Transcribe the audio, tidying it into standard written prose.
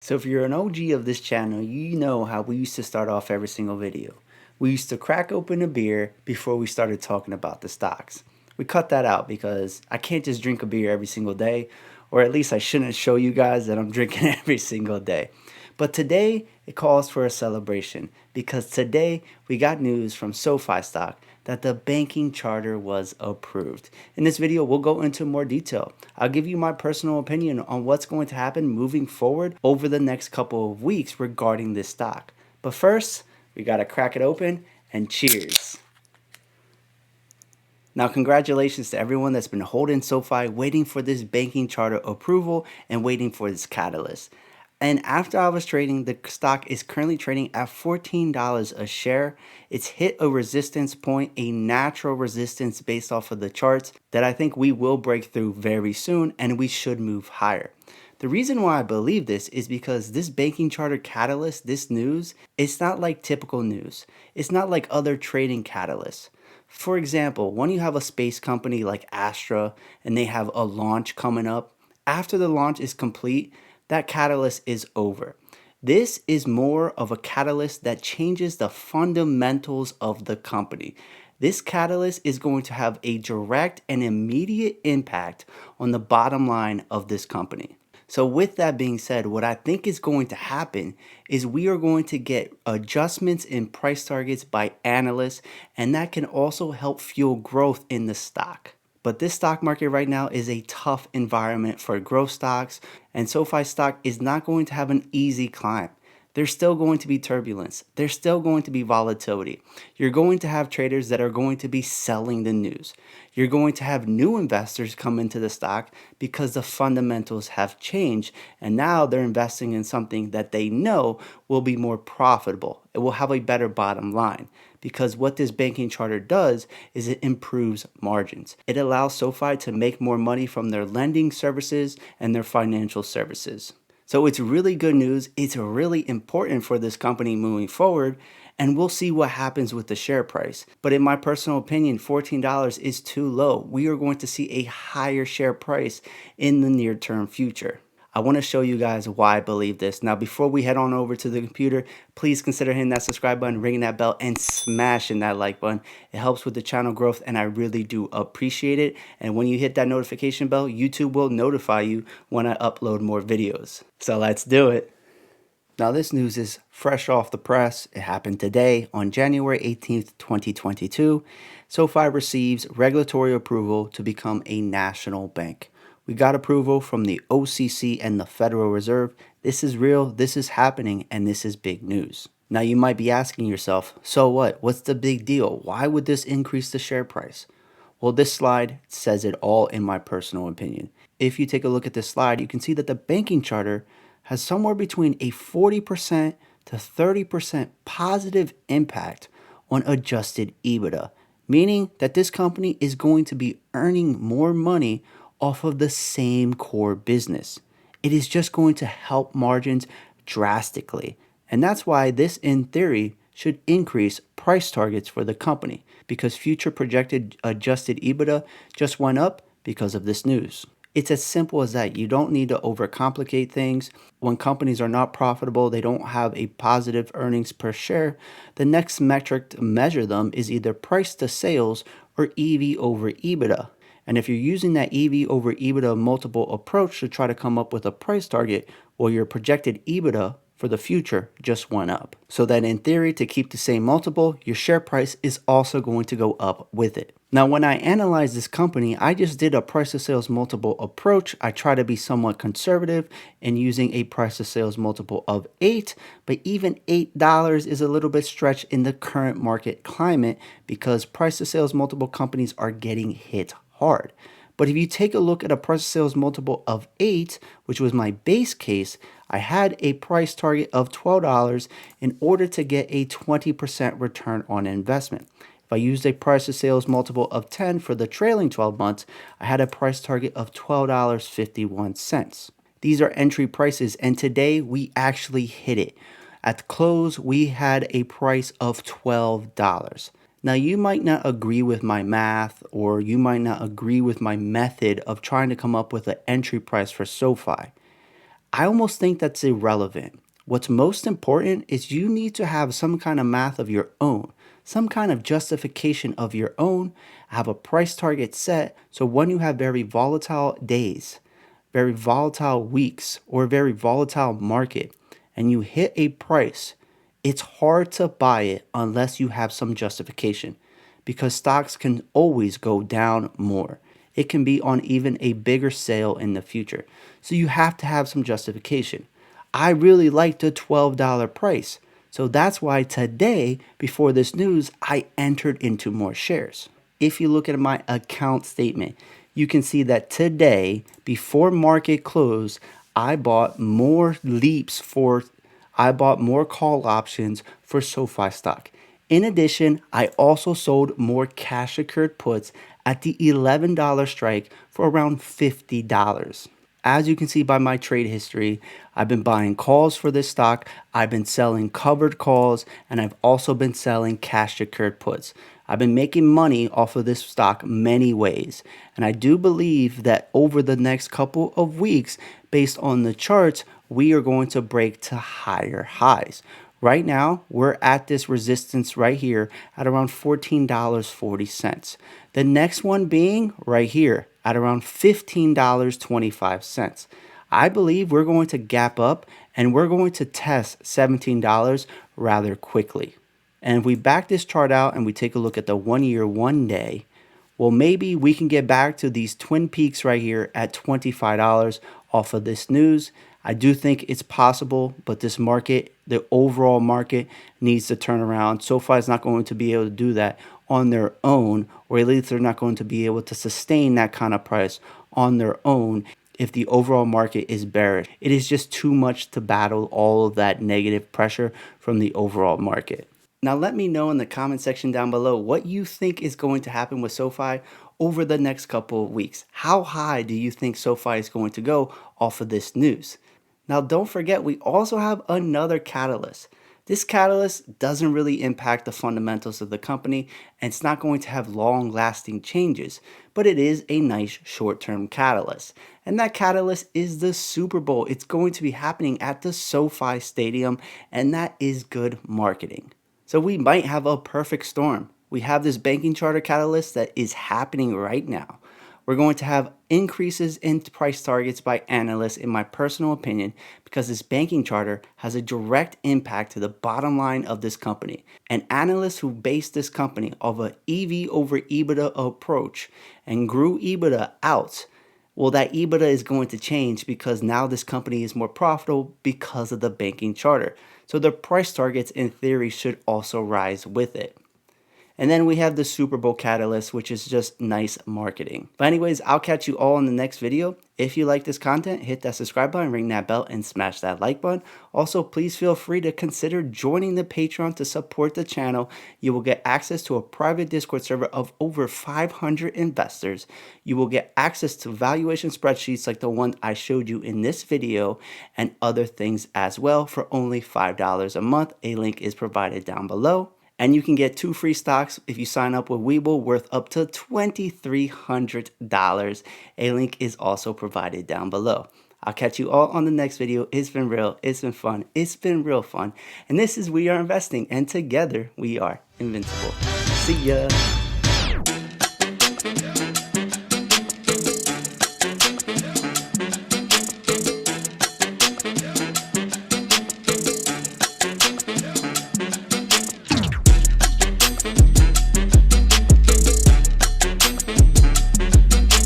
So if you're an OG of this channel, you know how we used to start off every single video. We used to crack open a beer before we started talking about the stocks. We cut that out because I can't just drink a beer every single day, or at least I shouldn't show you guys that I'm drinking every single day. But today, it calls for a celebration because today we got news from Sofi stock that the banking charter was approved. In this video, we'll go into more detail. I'll give you my personal opinion on what's going to happen moving forward over the next couple of weeks regarding this stock. But first, we got to crack it open and cheers. Now, congratulations to everyone that's been holding SoFi, waiting for this banking charter approval and waiting for this catalyst. And after I was trading, the stock is currently trading at $14 a share. It's hit a resistance point, a natural resistance based off of the charts that I think we will break through very soon, and we should move higher. The reason why I believe this is because this banking charter catalyst, this news, it's not like typical news. It's not like other trading catalysts. For example, when you have a space company like Astra and they have a launch coming up, after the launch is complete, that catalyst is over. This is more of a catalyst that changes the fundamentals of the company. This catalyst is going to have a direct and immediate impact on the bottom line of this company. So with that being said, what I think is going to happen is we are going to get adjustments in price targets by analysts, and that can also help fuel growth in the stock. But this stock market right now is a tough environment for growth stocks, and SoFi stock is not going to have an easy climb. There's still going to be turbulence. There's still going to be volatility. You're going to have traders that are going to be selling the news. You're going to have new investors come into the stock because the fundamentals have changed, and now they're investing in something that they know will be more profitable. It will have a better bottom line because what this banking charter does is it improves margins. It allows SoFi to make more money from their lending services and their financial services. So it's really good news. It's really important for this company moving forward, and we'll see what happens with the share price. But in my personal opinion, $14 is too low. We are going to see a higher share price in the near term future. I want to show you guys why I believe this. Now, before we head on over to the computer, please consider hitting that subscribe button, ringing that bell, and smashing that like button. It helps with the channel growth, and I really do appreciate it. And when you hit that notification bell, YouTube will notify you when I upload more videos. So let's do it. Now, this news is fresh off the press. It happened today on January 18th, 2022. SoFi receives regulatory approval to become a national bank. We got approval from the OCC and the Federal Reserve. This is real, this is happening, and this is big news. Now, you might be asking yourself, so what? What's the big deal? Why would this increase the share price? Well, this slide says it all in my personal opinion. If you take a look at this slide, you can see that the banking charter has somewhere between a 40% to 30% positive impact on adjusted EBITDA, meaning that this company is going to be earning more money off of the same core business. It is just going to help margins drastically. And that's why this, in theory, should increase price targets for the company because future projected adjusted EBITDA just went up because of this news. It's as simple as that. You don't need to overcomplicate things. When companies are not profitable, they don't have a positive earnings per share, the next metric to measure them is either price to sales or EV over EBITDA. And if you're using that EV over EBITDA multiple approach to try to come up with a price target, well, your projected EBITDA for the future just went up. So that in theory, to keep the same multiple, your share price is also going to go up with it. Now, when I analyze this company, I just did a price to sales multiple approach. I try to be somewhat conservative in using a price to sales multiple of 8, but even $8 is a little bit stretched in the current market climate because price to sales multiple companies are getting hit hard. But if you take a look at a price to sales multiple of 8, which was my base case, I had a price target of $12 in order to get a 20% return on investment. If I used a price to sales multiple of 10 for the trailing 12 months, I had a price target of $12.51. These are entry prices, and today we actually hit it. At the close, we had a price of $12. Now, you might not agree with my math, or you might not agree with my method of trying to come up with an entry price for SoFi. I almost think that's irrelevant. What's most important is you need to have some kind of math of your own, some kind of justification of your own, have a price target set. So when you have very volatile days, very volatile weeks, or a very volatile market, and you hit a price, it's hard to buy it unless you have some justification because stocks can always go down more. It can be on even a bigger sale in the future. So you have to have some justification. I really like the $12 price. So that's why today, before this news, I entered into more shares. If you look at my account statement, you can see that today, before market close, I bought more leaps for I bought more call options for SoFi stock. In addition, I also sold more cash secured puts at the $11 strike for around $50. As you can see by my trade history, I've been buying calls for this stock, I've been selling covered calls, and I've also been selling cash secured puts. I've been making money off of this stock many ways, and I do believe that over the next couple of weeks, based on the charts, we are going to break to higher highs. Right now, we're at this resistance right here at around $14.40. The next one being right here at around $15.25. I believe we're going to gap up and we're going to test $17 rather quickly. And if we back this chart out and we take a look at the 1 year, 1 day, well, maybe we can get back to these twin peaks right here at $25 off of this news. I do think it's possible, but this market, the overall market, needs to turn around. SoFi is not going to be able to do that on their own, or at least they're not going to be able to sustain that kind of price on their own if the overall market is bearish. It is just too much to battle all of that negative pressure from the overall market. Now, let me know in the comment section down below what you think is going to happen with SoFi over the next couple of weeks. How high do you think SoFi is going to go off of this news? Now, don't forget, we also have another catalyst. This catalyst doesn't really impact the fundamentals of the company, and it's not going to have long-lasting changes, but it is a nice short-term catalyst. And that catalyst is the Super Bowl. It's going to be happening at the SoFi Stadium, and that is good marketing. So we might have a perfect storm. We have this banking charter catalyst that is happening right now. We're going to have increases in price targets by analysts, in my personal opinion, because this banking charter has a direct impact to the bottom line of this company. And analysts who base this company off an EV over EBITDA approach and grew EBITDA out, well, that EBITDA is going to change because now this company is more profitable because of the banking charter. So the price targets, in theory, should also rise with it. And then we have the Super Bowl catalyst, which is just nice marketing. But anyways, I'll catch you all in the next video. If you like this content, hit that subscribe button, ring that bell, and smash that like button. Also, please feel free to consider joining the Patreon to support the channel. You will get access to a private Discord server of over 500 investors. You will get access to valuation spreadsheets like the one I showed you in this video and other things as well for only $5 a month. A link is provided down below. And you can get 2 free stocks if you sign up with WEBULL worth up to $2,300. A link is also provided down below. I'll catch you all on the next video. It's been real. It's been fun. It's been real fun. And this is We Are Investing. And together we are invincible. See ya.